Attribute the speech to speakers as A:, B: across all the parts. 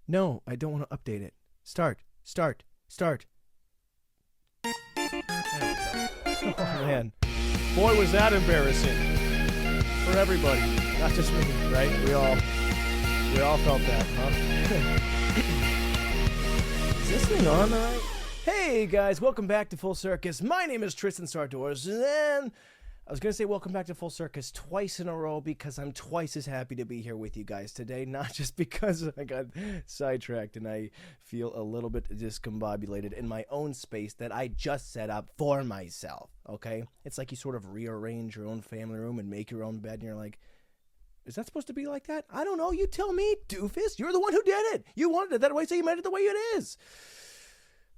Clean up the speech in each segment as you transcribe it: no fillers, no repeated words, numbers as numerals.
A: No, I don't want to update it. Start. Oh, man. Boy, was that embarrassing. For everybody. Not just me, right? We all felt that, huh? Is this thing on all right? Hey, guys. Welcome back to Full Circus. My name is Tristan Stardoors, and I was going to say welcome back to Full Circus twice in a row because I'm twice as happy to be here with you guys today, not just because I got sidetracked and I feel a little bit discombobulated in my own space that I just set up for myself, okay? It's like you sort of rearrange your own family room and make your own bed, and you're like, is that supposed to be like that? I don't know. You tell me, doofus. You're the one who did it. You wanted it that way, so you made it the way it is.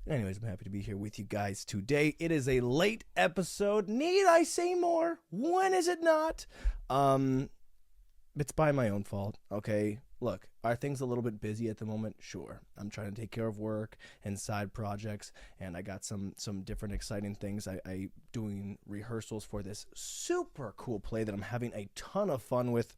A: Anyways, I'm happy to be here with you guys today. It is a late episode. Need I say more? When is it not? It's by my own fault, okay? Look, are things a little bit busy at the moment? Sure. I'm trying to take care of work and side projects, and I got some different exciting things. I doing rehearsals for this super cool play that I'm having a ton of fun with.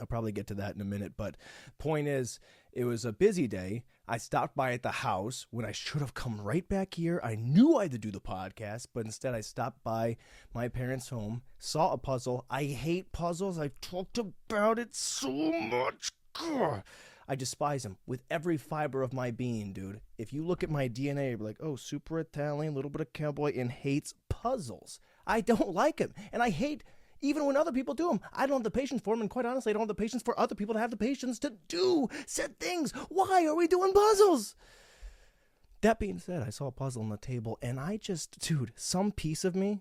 A: I'll probably get to that in a minute, but point is, it was a busy day. I stopped by at the house when I should have come right back here. I knew I had to do the podcast, but instead I stopped by my parents' home, saw a puzzle. I hate puzzles. I've talked about it so much. Grr. I despise them with every fiber of my being, dude. If you look at my DNA, you're like, oh, super Italian, a little bit of cowboy, and hates puzzles. I don't like them, and I hate even when other people do them. I don't have the patience for them, and quite honestly, I don't have the patience for other people to have the patience to do said things. Why are we doing puzzles? That being said, I saw a puzzle on the table, and I just, dude, some piece of me,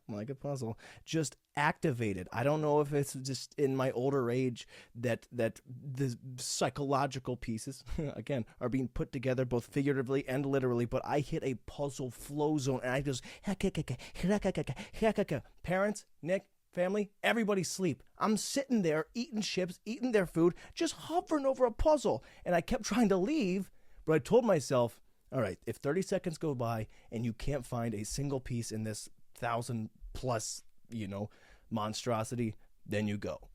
A: like a puzzle, just activated. I don't know if it's just in my older age that the psychological pieces, again, are being put together both figuratively and literally, but I hit a puzzle flow zone, and I just, parents, Nick, family, everybody sleep. I'm sitting there eating chips, eating their food, just hovering over a puzzle. And I kept trying to leave, but I told myself, all right, if 30 seconds go by and you can't find a single piece in this 1,000 plus, monstrosity, then you go.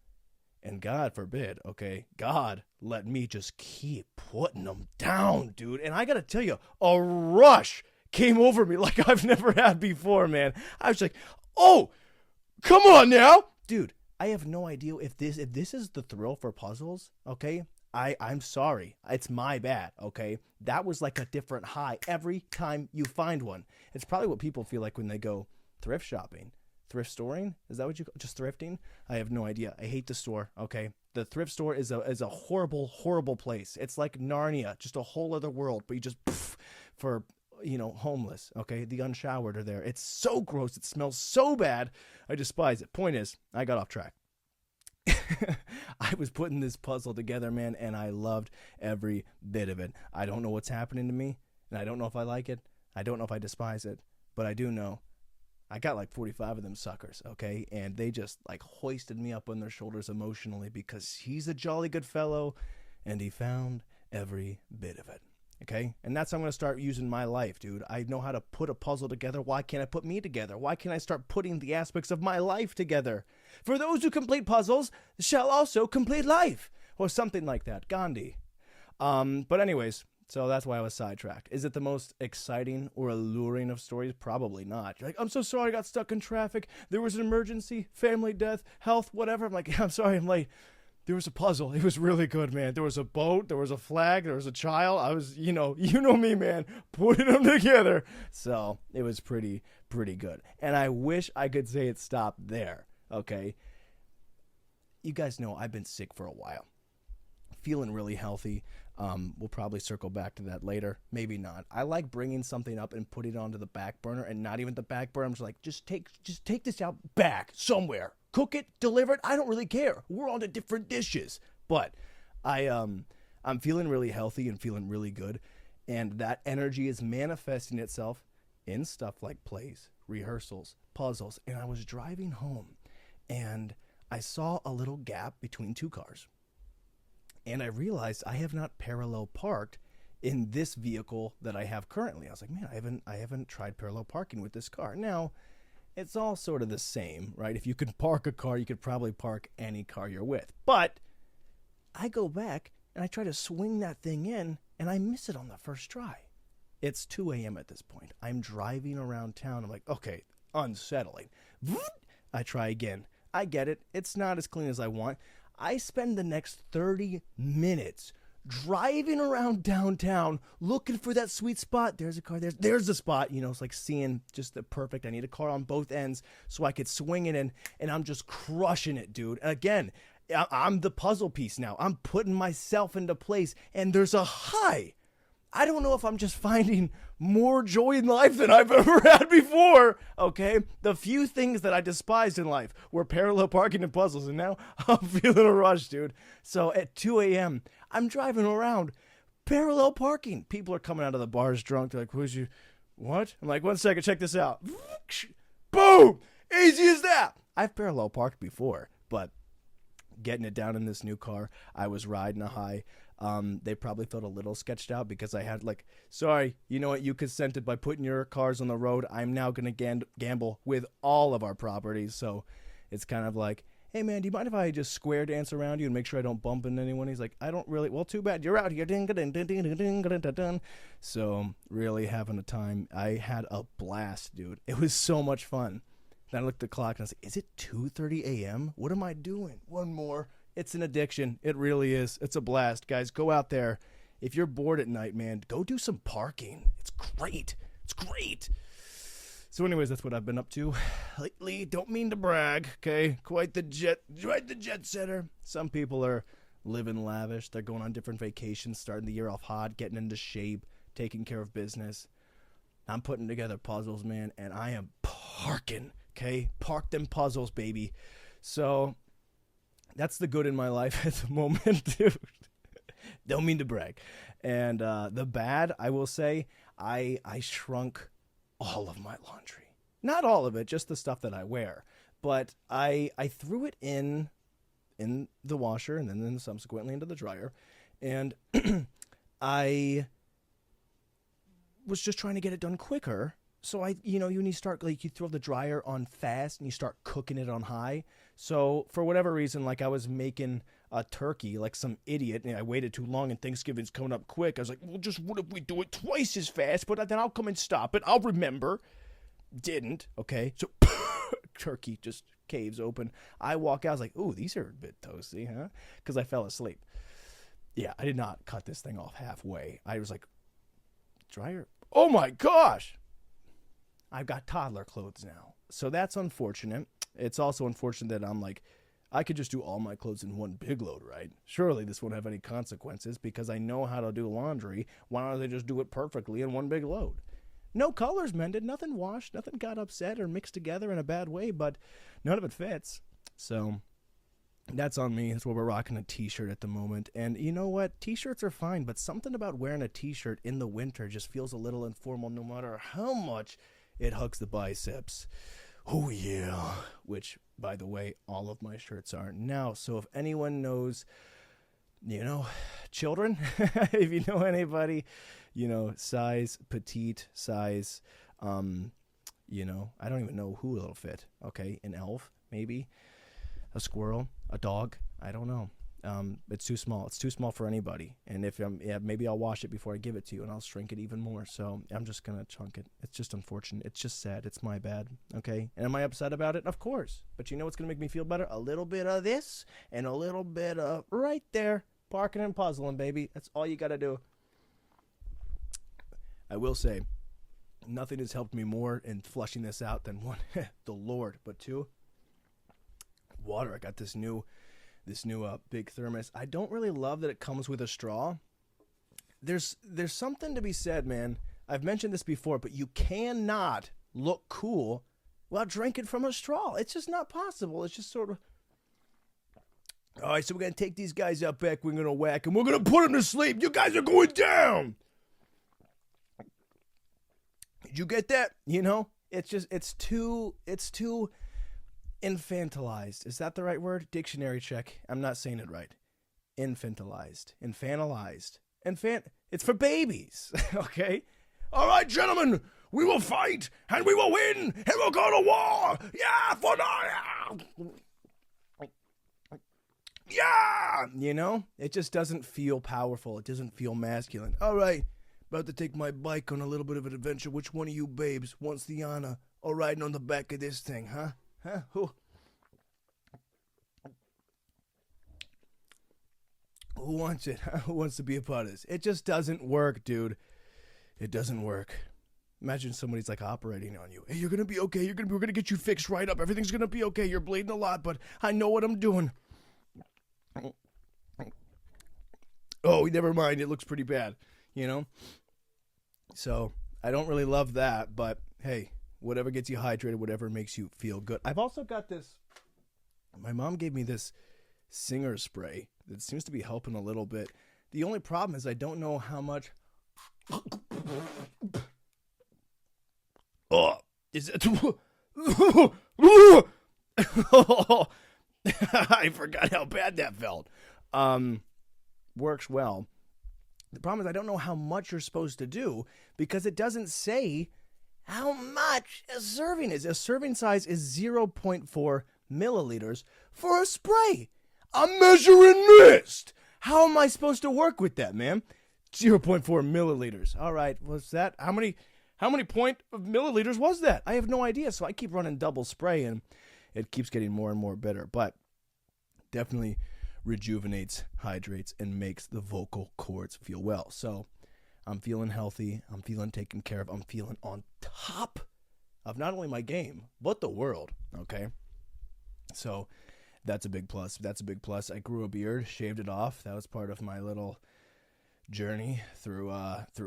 A: And God forbid, okay, God let me just keep putting them down, dude. And I got to tell you, a rush came over me like I've never had before, man. I was like, oh, come on now, dude. I have no idea if this is the thrill for puzzles, okay? I'm sorry. It's my bad, okay? That was like a different high every time you find one. It's probably what people feel like when they go thrift shopping. Thrift storing? Is that what you call just thrifting? I have no idea. I hate the store, okay? The thrift store is a horrible, horrible place. It's like Narnia, just a whole other world, but you just for homeless, okay? The unshowered are there. It's so gross. It smells so bad. I despise it. Point is, I got off track. I was putting this puzzle together, man, and I loved every bit of it. I don't know what's happening to me, and I don't know if I like it. I don't know if I despise it, but I do know I got like 45 of them suckers, okay? And they just like hoisted me up on their shoulders emotionally because he's a jolly good fellow, and he found every bit of it. Okay? And that's how I'm going to start using my life, dude. I know how to put a puzzle together. Why can't I put me together? Why can't I start putting the aspects of my life together? For those who complete puzzles shall also complete life. Or something like that. Gandhi. But anyways, so that's why I was sidetracked. Is it the most exciting or alluring of stories? Probably not. You're like, I'm so sorry I got stuck in traffic. There was an emergency, family death, health, whatever. I'm like, I'm sorry I'm late. There was a puzzle. It was really good, man. There was a boat. There was a flag. There was a child. I was, you know me, man, putting them together. So it was pretty good. And I wish I could say it stopped there, okay? You guys know I've been sick for a while. Feeling really healthy. We'll probably circle back to that later. Maybe not. I like bringing something up and putting it onto the back burner, and not even the back burner. I'm just like, just take this out back somewhere. Cook it, deliver it. I don't really care. We're on to different dishes. But I'm feeling really healthy and feeling really good, and that energy is manifesting itself in stuff like plays, rehearsals, puzzles. And I was driving home, and I saw a little gap between two cars. And I realized I have not parallel parked in this vehicle that I have currently. I was like, man, I haven't tried parallel parking with this car. Now, it's all sort of the same, right? If you could park a car, you could probably park any car you're with. But I go back and I try to swing that thing in, and I miss it on the first try. It's 2 a.m. at this point. I'm driving around town. I'm like, okay, unsettling. I try again. I get it. It's not as clean as I want. I spend the next 30 minutes driving around downtown looking for that sweet spot. There's a car. There's the spot. You know, it's like seeing just the perfect. I need a car on both ends so I could swing it in, and I'm just crushing it, dude. And again, I'm the puzzle piece now. I'm putting myself into place, and there's a high. I don't know if I'm just finding more joy in life than I've ever had before, okay? The few things that I despised in life were parallel parking and puzzles, and now I'm feeling a rush, dude. So at 2 a.m., I'm driving around parallel parking. People are coming out of the bars drunk. They're like, who's you? What? I'm like, 1 second, check this out. Boom! Easy as that. I've parallel parked before, but getting it down in this new car, I was riding a high. They probably felt a little sketched out because I had like, sorry, you know what? You consented by putting your cars on the road. I'm now going to gamble with all of our properties. So it's kind of like, hey man, do you mind if I just square dance around you and make sure I don't bump into anyone? He's like, I don't really, well, too bad. You're out here. So really having a time. I had a blast, dude. It was so much fun. Then I looked at the clock and I was like, is it 2:30 a.m.? What am I doing? One more. It's an addiction. It really is. It's a blast. Guys, go out there. If you're bored at night, man, go do some parking. It's great. It's great. So anyways, that's what I've been up to lately. Don't mean to brag, okay? Quite the jet setter. Some people are living lavish. They're going on different vacations, starting the year off hot, getting into shape, taking care of business. I'm putting together puzzles, man, and I am parking, okay? Park them puzzles, baby. So that's the good in my life at the moment, dude. Don't mean to brag. And the bad, I will say, I shrunk all of my laundry. Not all of it, just the stuff that I wear. But I threw it in the washer and then subsequently into the dryer. And I was just trying to get it done quicker. So you start, like, you throw the dryer on fast and you start cooking it on high. So for whatever reason, like, I was making a turkey like some idiot, and I waited too long and Thanksgiving's coming up quick. I was like, well, just what if we do it twice as fast, but then I'll come and stop it. I'll remember. Didn't. Okay. So turkey just caves open. I walk out. I was like, ooh, these are a bit toasty, huh? Because I fell asleep. Yeah, I did not cut this thing off halfway. I was like, dryer. Oh my gosh. I've got toddler clothes now. So that's unfortunate. It's also unfortunate that I'm like, I could just do all my clothes in one big load, right? Surely this won't have any consequences because I know how to do laundry. Why don't they just do it perfectly in one big load? No colors mended, nothing washed, nothing got upset or mixed together in a bad way, but none of it fits. So that's on me. That's why we're rocking a t-shirt at the moment. And you know what? T-shirts are fine, but something about wearing a t-shirt in the winter just feels a little informal no matter how much it hugs the biceps. Oh, yeah. Which, by the way, all of my shirts are now. So if anyone knows, children, if you know anybody, size, petite, size, I don't even know who it'll fit. Okay, an elf, maybe, a squirrel, a dog, I don't know. It's too small. It's too small for anybody. And if maybe I'll wash it before I give it to you, and I'll shrink it even more. So I'm just gonna chunk it. It's just unfortunate. It's just sad. It's my bad. Okay. And am I upset about it? Of course. But you know what's gonna make me feel better? A little bit of this and a little bit of right there, parking and puzzling, baby. That's all you gotta do. I will say, nothing has helped me more in flushing this out than one, the Lord, but two, water. I got this new big thermos. I don't really love that it comes with a straw. There's something to be said, man. I've mentioned this before, but you cannot look cool while drinking from a straw. It's just not possible. It's just sort of, all right, so we're going to take these guys out back. We're going to whack them. We're going to put them to sleep. You guys are going down. Did you get that? It's too infantilized. Is that the right word? Dictionary check. I'm not saying it right. Infantilized. It's for babies. Okay? All right, gentlemen, we will fight, and we will win, and we'll go to war. Yeah, for now. yeah, it just doesn't feel powerful. It doesn't feel masculine. All right, about to take my bike on a little bit of an adventure. Which one of you babes wants the honor of riding on the back of this thing, huh? Who wants it? Who wants to be a part of this? It just doesn't work, dude. It doesn't work. Imagine somebody's like operating on you. Hey, you're gonna be okay. We're gonna get you fixed right up. Everything's gonna be okay. You're bleeding a lot, but I know what I'm doing. Oh, never mind. It looks pretty bad, So I don't really love that, but hey, whatever gets you hydrated, whatever makes you feel good. I've also got this. My mom gave me this Singer spray that seems to be helping a little bit. The only problem is I don't know how much. Oh, is it? I forgot how bad that felt. Works well. The problem is I don't know how much you're supposed to do because it doesn't say how much a serving is. A serving size is 0.4 milliliters for a spray. I'm measuring mist. How am I supposed to work with that, man? 0.4 milliliters. All right, what's that? How many point of milliliters was that? I have no idea, so I keep running double spray, and it keeps getting more and more bitter. But definitely rejuvenates, hydrates, and makes the vocal cords feel well. So I'm feeling healthy. I'm feeling taken care of. I'm feeling on top of not only my game, but the world, okay? So that's a big plus. I grew a beard, shaved it off. That was part of my little journey through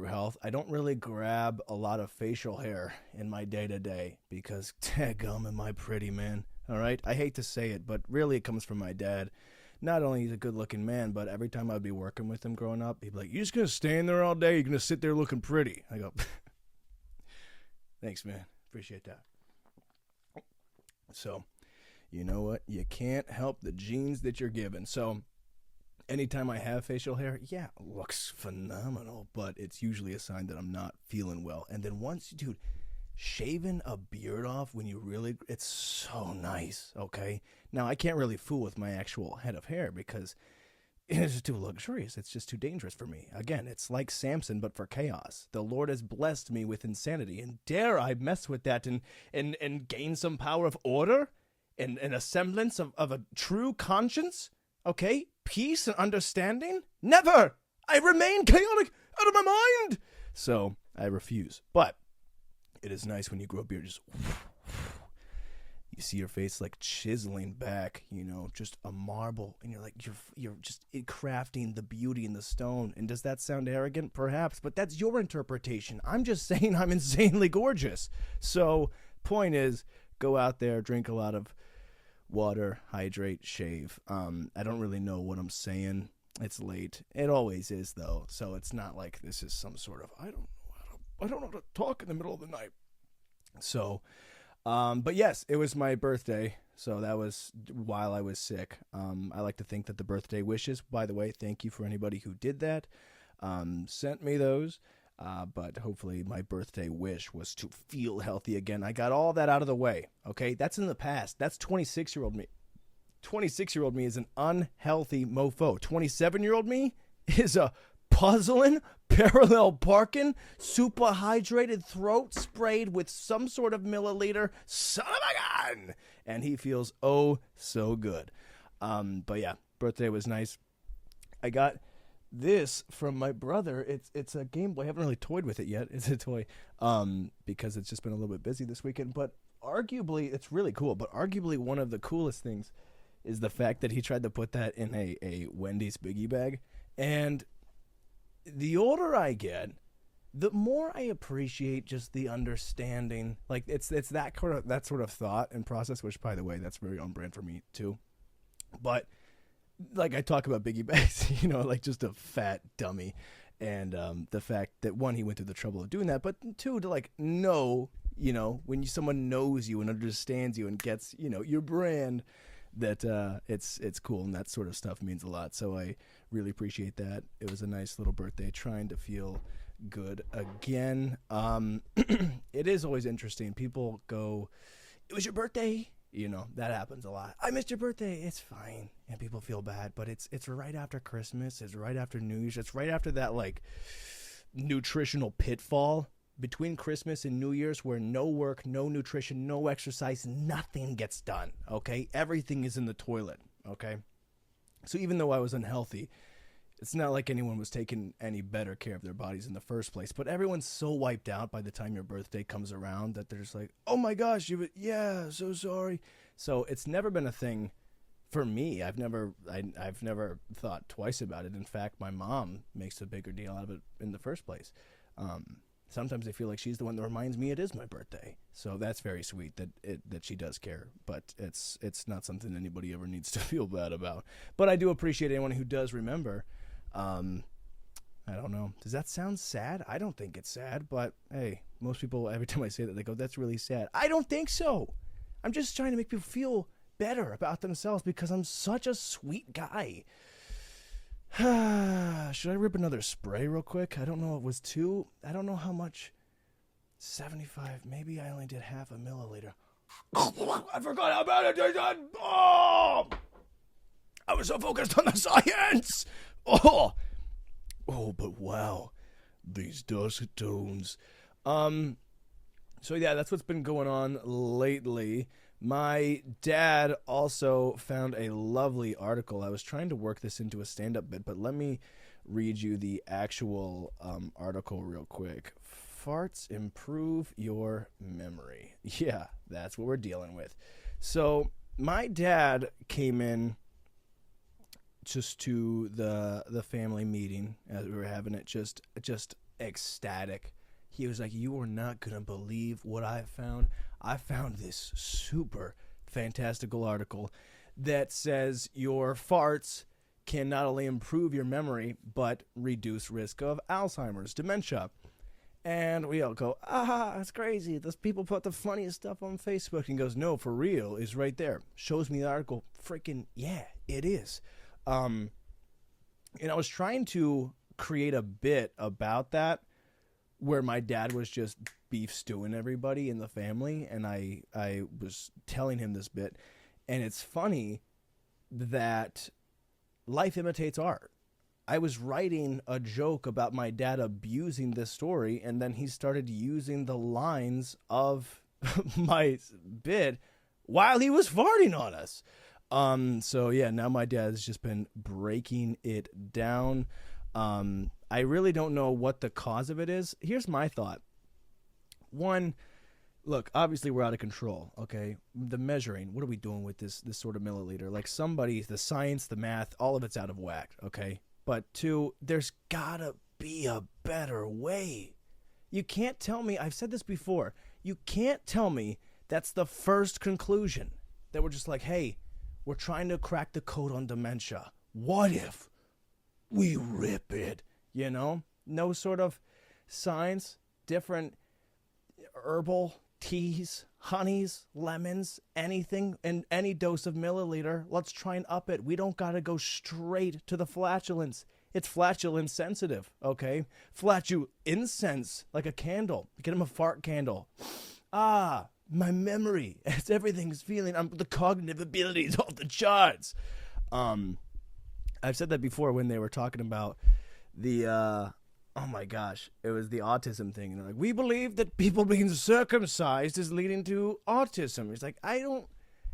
A: health. I don't really grab a lot of facial hair in my day-to-day because, daggum, am I pretty, man. All right? I hate to say it, but really it comes from my dad. Not only he's a good-looking man, but every time I'd be working with him growing up, he'd be like, "You just going to stand there all day? You're going to sit there looking pretty?" I go, "Thanks, man. Appreciate that." So, you know what? You can't help the genes that you're given. So anytime I have facial hair, yeah, it looks phenomenal, but it's usually a sign that I'm not feeling well. And then once, dude, shaving a beard off when you really, it's so nice, okay? Now, I can't really fool with my actual head of hair because it's just too luxurious. It's just too dangerous for me. Again, it's like Samson, but for chaos. The Lord has blessed me with insanity, and dare I mess with that and gain some power of order and a semblance of a true conscience? Okay? Peace and understanding? Never! I remain chaotic out of my mind! So, I refuse. But it is nice when you grow a beard, just you see your face like chiseling back, just a marble, and you're like, you're just crafting the beauty in the stone. And does that sound arrogant? Perhaps, but that's your interpretation. I'm just saying I'm insanely gorgeous. So, point is, go out there, drink a lot of water, hydrate, shave. I don't really know what I'm saying. It's late. It always is, though. So it's not like this is some sort of, I don't know how to talk in the middle of the night. So, but yes, it was my birthday. So that was while I was sick. I like to think that the birthday wishes, by the way, thank you for anybody who did that, sent me those. But hopefully my birthday wish was to feel healthy again. I got all that out of the way, okay? That's in the past. That's 26-year-old me. 26-year-old me is an unhealthy mofo. 27-year-old me is a puzzling, parallel parking, super hydrated, throat sprayed with some sort of milliliter son of a gun. And he feels oh so good. But yeah, birthday was nice. I got this from my brother. It's a Game Boy. I haven't really toyed with it yet. It's a toy because it's just been a little bit busy this weekend. But arguably, it's really cool. But arguably, one of the coolest things is the fact that he tried to put that in a Wendy's Biggie bag. And the older I get, the more I appreciate just the understanding. Like it's that sort of thought and process. Which, by the way, that's very on brand for me too. But like I talk about Biggie bags, like just a fat dummy. And the fact that, one, he went through the trouble of doing that, but two, to like know, when someone knows you and understands you and gets, your brand, that it's cool, and that sort of stuff means a lot. So I really appreciate that. It was a nice little birthday, trying to feel good again. It is always interesting. People go, "It was your birthday. That happens a lot. I missed your birthday. It's fine. And people feel bad, but it's right after Christmas. It's right after New Year's. It's right after that, like, nutritional pitfall between Christmas and New Year's where no work, no nutrition, no exercise, nothing gets done, okay? Everything is in the toilet, okay? So even though I was unhealthy, it's not like anyone was taking any better care of their bodies in the first place. But everyone's so wiped out by the time your birthday comes around that they're just like, oh my gosh, so sorry. So it's never been a thing for me. I've never thought twice about it. In fact, my mom makes a bigger deal out of it in the first place. Sometimes I feel like she's the one that reminds me it is my birthday. So that's very sweet that she does care. But it's not something anybody ever needs to feel bad about. But I do appreciate anyone who does remember. I don't know. Does that sound sad? I don't think it's sad, but hey, most people, every time I say that, they go, that's really sad. I don't think so. I'm just trying to make people feel better about themselves because I'm such a sweet guy. Should I rip another spray real quick? I don't know. It was 2. I don't know how much. 75. Maybe I only did half a milliliter. I forgot how bad it is. Oh! I was so focused on the science. Oh, but wow, these dulcet tones. So yeah, that's what's been going on lately. My dad also found a lovely article. I was trying to work this into a stand-up bit, but let me read you the actual article real quick. Farts improve your memory. Yeah, that's what we're dealing with. So my dad came in just to the family meeting as we were having it, just ecstatic. He was like, you are not going to believe what I found. I found this super fantastical article that says your farts can not only improve your memory, but reduce risk of Alzheimer's, dementia. And we all go, that's crazy. Those people put the funniest stuff on Facebook. And he goes, no, for real, is right there. Shows me the article. Freaking, yeah, it is. And I was trying to create a bit about that where my dad was just beef stewing everybody in the family, and I was telling him this bit, and it's funny that life imitates art. I was writing a joke about my dad abusing this story, and then he started using the lines of my bit while he was farting on us. So yeah, now my dad has just been breaking it down. I really don't know what the cause of it is. Here's my thought. One, look, obviously we're out of control, okay? The measuring, what are we doing with this sort of milliliter? Like the science, the math, all of it's out of whack, okay? But 2, there's gotta be a better way. You can't tell me, I've said this before, you can't tell me that's the first conclusion. That we're just like, hey, we're trying to crack the code on dementia. What if we rip it? No sort of science, different herbal teas, honeys, lemons, anything, and any dose of milliliter. Let's try and up it. We don't got to go straight to the flatulence. It's flatulence sensitive, okay? Incense, like a candle. Get him a fart candle. My memory, as everything's feeling, the cognitive abilities off the charts. I've said that before when they were talking about the, oh my gosh, it was the autism thing. And they're like, we believe that people being circumcised is leading to autism. It's like,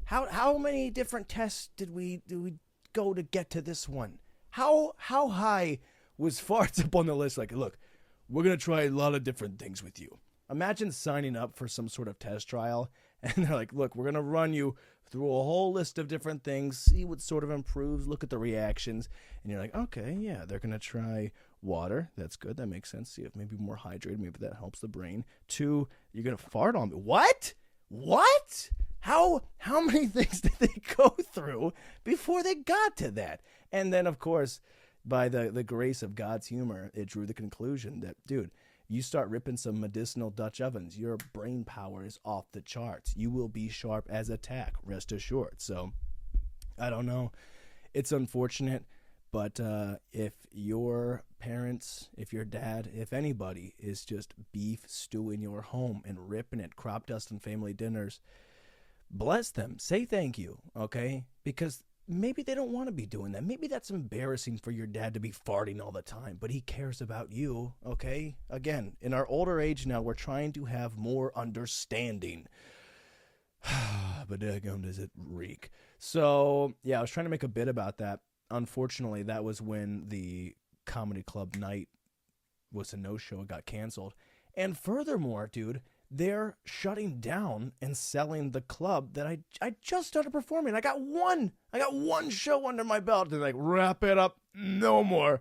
A: how many different tests did we go to get to this one? How high was farts up on the list? Like, look, we're going to try a lot of different things with you. Imagine signing up for some sort of test trial, and they're like, look, we're going to run you through a whole list of different things, see what sort of improves, look at the reactions, and you're like, okay, yeah, they're going to try water. That's good. That makes sense. See if maybe more hydrated, maybe that helps the brain. 2, you're going to fart on me. What? How many things did they go through before they got to that? And then, of course, by the grace of God's humor, it drew the conclusion that, dude, you start ripping some medicinal Dutch ovens, your brain power is off the charts. You will be sharp as a tack, rest assured. So, I don't know. It's unfortunate, but if your parents, if your dad, if anybody is just beef stewing your home and ripping it, crop dust and family dinners, bless them. Say thank you, okay? Because maybe they don't want to be doing that. Maybe that's embarrassing for your dad to be farting all the time, but he cares about you, okay? Again, in our older age now, we're trying to have more understanding. But daggum does it reek. So, yeah, I was trying to make a bit about that. Unfortunately, that was when the comedy club night was a no-show. It got canceled. And furthermore, dude, they're shutting down and selling the club that I just started performing. I got one show under my belt. They're like, wrap it up, no more.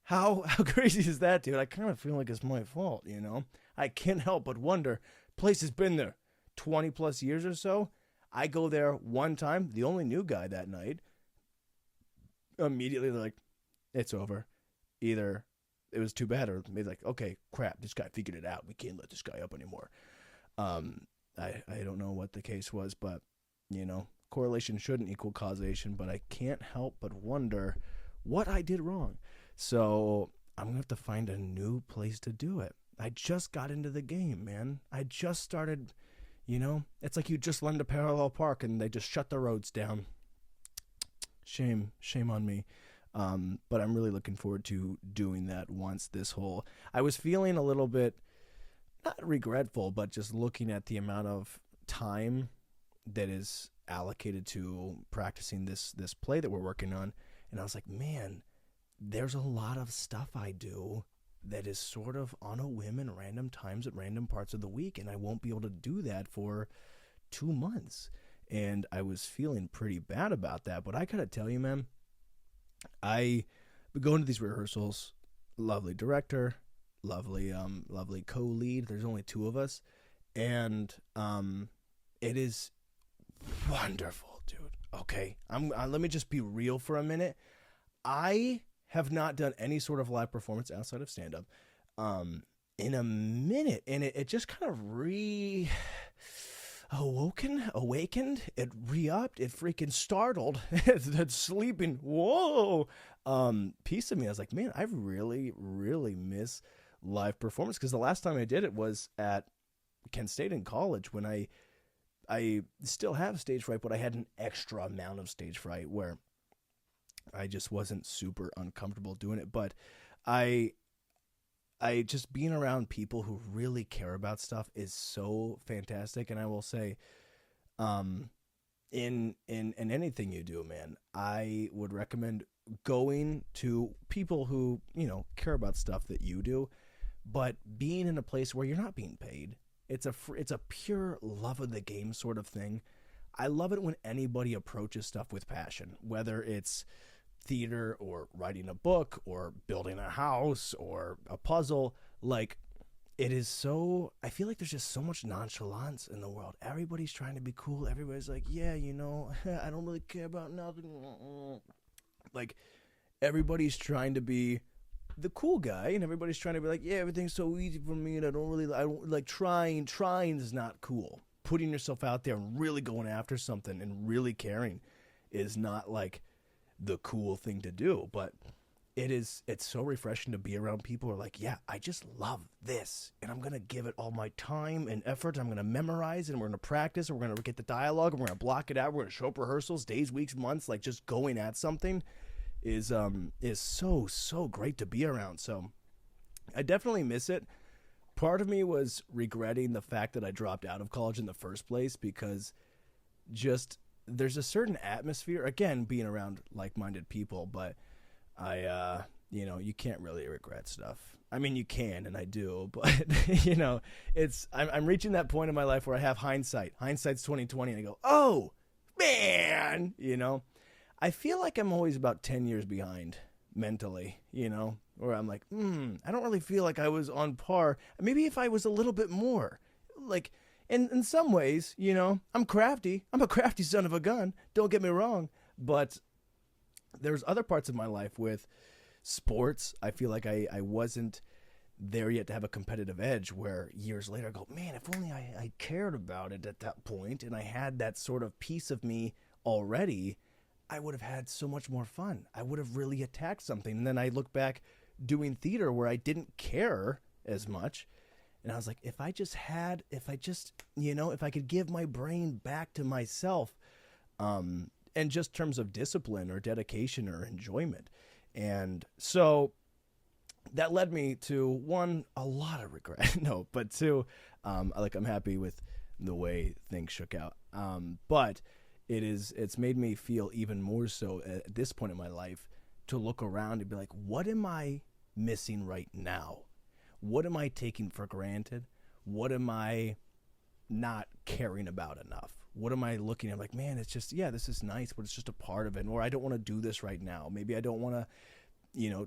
A: How crazy is that, dude? I kind of feel like it's my fault, you know? I can't help but wonder. Place has been there 20 plus years or so. I go there one time, the only new guy that night. Immediately they're like, it's over. Either it was too bad, or maybe like, okay, crap, this guy figured it out. We can't let this guy up anymore. I don't know what the case was, but, you know, correlation shouldn't equal causation, but I can't help but wonder what I did wrong. So I'm going to have to find a new place to do it. I just got into the game, man. I just started, you know, it's like you just learned to parallel park and they just shut the roads down. Shame on me. But I'm really looking forward to doing that once this whole... I was feeling a little bit, not regretful, but just looking at the amount of time that is allocated to practicing this play that we're working on. And I was like, man, there's a lot of stuff I do that is sort of on a whim and random times at random parts of the week, and I won't be able to do that for 2 months. And I was feeling pretty bad about that. But I gotta tell you, man, I go into these rehearsals, lovely director, lovely co-lead. There's only 2 of us, and it is wonderful, dude. Okay, let me just be real for a minute. I have not done any sort of live performance outside of stand-up in a minute, and it just kind of awakened, it re-upped, it freaking startled, that sleeping, whoa, piece of me. I was like, man, I really, really miss live performance, because the last time I did it was at Kent State in college, when I still have stage fright, but I had an extra amount of stage fright where I just wasn't super uncomfortable doing it. But I just being around people who really care about stuff is so fantastic. And I will say, in anything you do, man, I would recommend going to people who, you know, care about stuff that you do, but being in a place where you're not being paid. It's a pure love of the game sort of thing. I love it when anybody approaches stuff with passion, whether it's theater or writing a book or building a house or a puzzle. Like, it is so, I feel like there's just so much nonchalance in the world. Everybody's trying to be cool. Everybody's like, yeah, you know, I don't really care about nothing. Like, everybody's trying to be the cool guy, and everybody's trying to be like, yeah, everything's so easy for me, and I don't like trying is not cool. Putting yourself out there and really going after something and really caring is not like the cool thing to do. But it's so refreshing to be around people who are like, yeah, I just love this, and I'm gonna give it all my time and effort. I'm gonna memorize, and we're gonna practice, and we're gonna get the dialogue, and we're gonna block it out. We're gonna show up rehearsals, days, weeks, months. Like, just going at something is so great to be around. So I definitely miss it. Part of me was regretting the fact that I dropped out of college in the first place, because just there's a certain atmosphere, again, being around like-minded people, but you know, you can't really regret stuff. I mean, you can, and I do, but you know, I'm reaching that point in my life where I have hindsight. Hindsight's 20/20, and I go, oh man, you know. I feel like I'm always about 10 years behind mentally, you know, where I'm like, I don't really feel like I was on par. Maybe if I was a little bit more, like, in some ways, you know, I'm crafty. I'm a crafty son of a gun. Don't get me wrong. But there's other parts of my life with sports. I feel like I wasn't there yet to have a competitive edge, where years later I go, man, if only I cared about it at that point, and I had that sort of piece of me already, I would have had so much more fun. I would have really attacked something. And then I look back doing theater where I didn't care as much, And I was like, if I could give my brain back to myself, and just terms of discipline or dedication or enjoyment. And so that led me to, one, a lot of regret. No, but two, I'm happy with the way things shook out. But it's made me feel even more so at this point in my life to look around and be like, what am I missing right now? What am I taking for granted? What am I not caring about enough? What am I looking at? Like, man, it's just, yeah, this is nice, but it's just a part of it. Or I don't want to do this right now. Maybe I don't want to,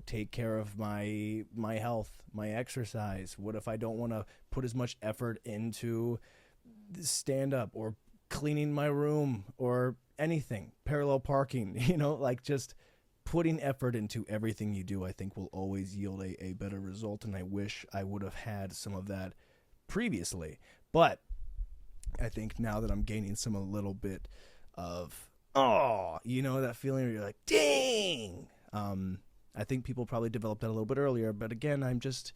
A: take care of my health, my exercise. What if I don't want to put as much effort into stand up or cleaning my room or anything, parallel parking, just putting effort into everything you do, I think will always yield a better result. And I wish I would have had some of that previously. But I think now that I'm gaining a little bit of, that feeling where you're like, dang. I think people probably developed that a little bit earlier. But again, I'm just,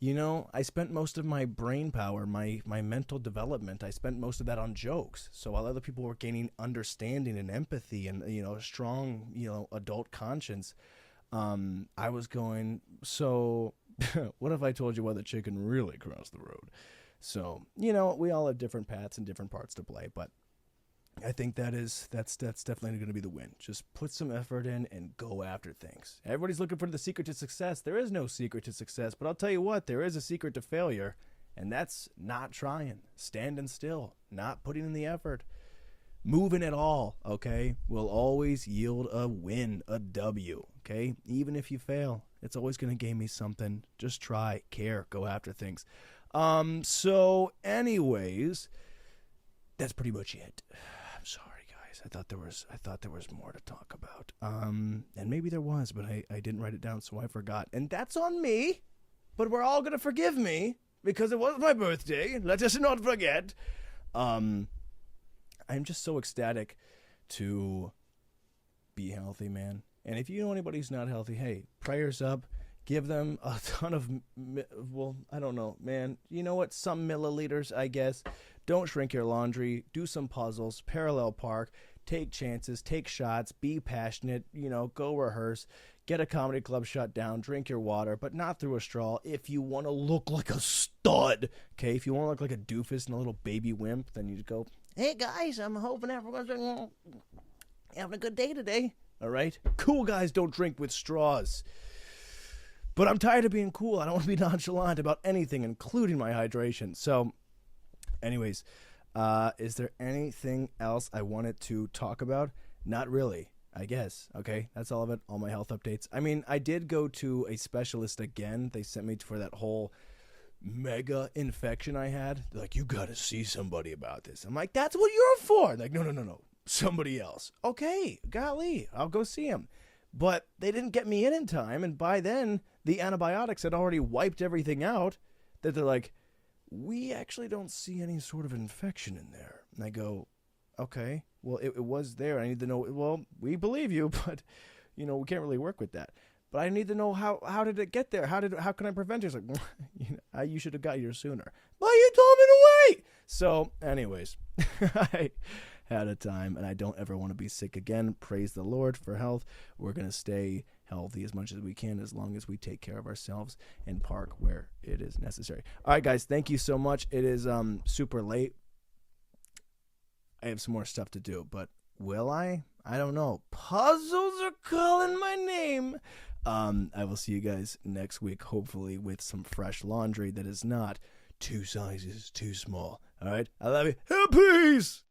A: I spent most of my brain power, my mental development, I spent most of that on jokes. So while other people were gaining understanding and empathy and, a strong, adult conscience, I was going, so what if I told you why the chicken really crossed the road? So, we all have different paths and different parts to play, but I think that's definitely going to be the win. Just put some effort in and go after things. Everybody's looking for the secret to success. There is no secret to success, but I'll tell you what, there is a secret to failure, and that's not trying, standing still, not putting in the effort, moving at all, okay, will always yield a win, a W, okay? Even if you fail, it's always going to gain me something. Just try, care, go after things. So anyways, that's pretty much it. I'm sorry, guys. I thought there was more to talk about. And maybe there was, but I didn't write it down, so I forgot. And that's on me. But we're all gonna forgive me because it was my birthday. Let us not forget. I'm just so ecstatic to be healthy, man. And if you know anybody who's not healthy, hey, prayers up. Give them a ton of, I don't know, man. You know what? Some milliliters, I guess. Don't shrink your laundry. Do some puzzles. Parallel park. Take chances. Take shots. Be passionate. Go rehearse. Get a comedy club shut down. Drink your water, but not through a straw. If you want to look like a stud, okay? If you want to look like a doofus and a little baby wimp, then you go, hey, guys, I'm hoping everyone's having a good day today. All right? Cool guys don't drink with straws. But I'm tired of being cool. I don't want to be nonchalant about anything, including my hydration. So, anyways, is there anything else I wanted to talk about? Not really, I guess. Okay, that's all of it. All my health updates. I mean, I did go to a specialist again. They sent me for that whole mega infection I had. They're like, you got to see somebody about this. I'm like, that's what you're for. They're like, no. Somebody else. Okay, golly, I'll go see him. But they didn't get me in time, and by then, the antibiotics had already wiped everything out, that they're like, we actually don't see any sort of infection in there. And I go, okay, well, it was there. I need to know, well, we believe you, but, we can't really work with that. But I need to know how did it get there? How can I prevent it? It's like, you should have got here sooner. Well, you told me to wait! So, anyways, I had a time, and I don't ever want to be sick again. Praise the Lord for health. We're going to stay healthy as much as we can, as long as we take care of ourselves and park where it is necessary. All right, guys, thank you so much. It is super late. I have some more stuff to do, but will I? I don't know. Puzzles are calling my name. I will see you guys next week, hopefully with some fresh laundry that is not 2 sizes too small. All right, I love you. Peace.